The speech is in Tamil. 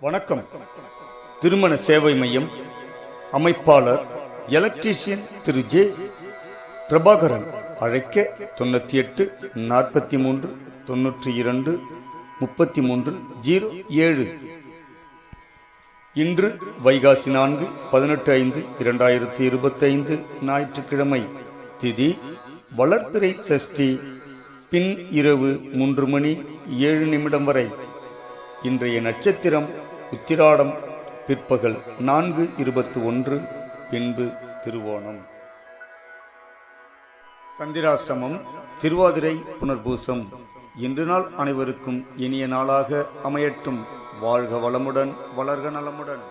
வணக்கம். திருமண சேவை மையம் அமைப்பாளர் எலக்ட்ரீஷியன் திரு ஜே பிரபாகரன். அழைக்க 98 43 92 33 07. இன்று வைகாசி 4 18/5/2025 ஞாயிற்றுக்கிழமை. திதி வளர்பிறை சஷ்டி. பின் இரவு 3:07 வரை. இன்றைய நட்சத்திரம் உத்திராடம். பிற்பகல் 4:21. பின்பு திருவோணம். சந்திராஷ்டமம் திருவாதிரை புனர்பூசம். இன்று நாள் அனைவருக்கும் இனிய நாளாக அமையட்டும். வாழ்க வளமுடன், வளர்க நலமுடன்.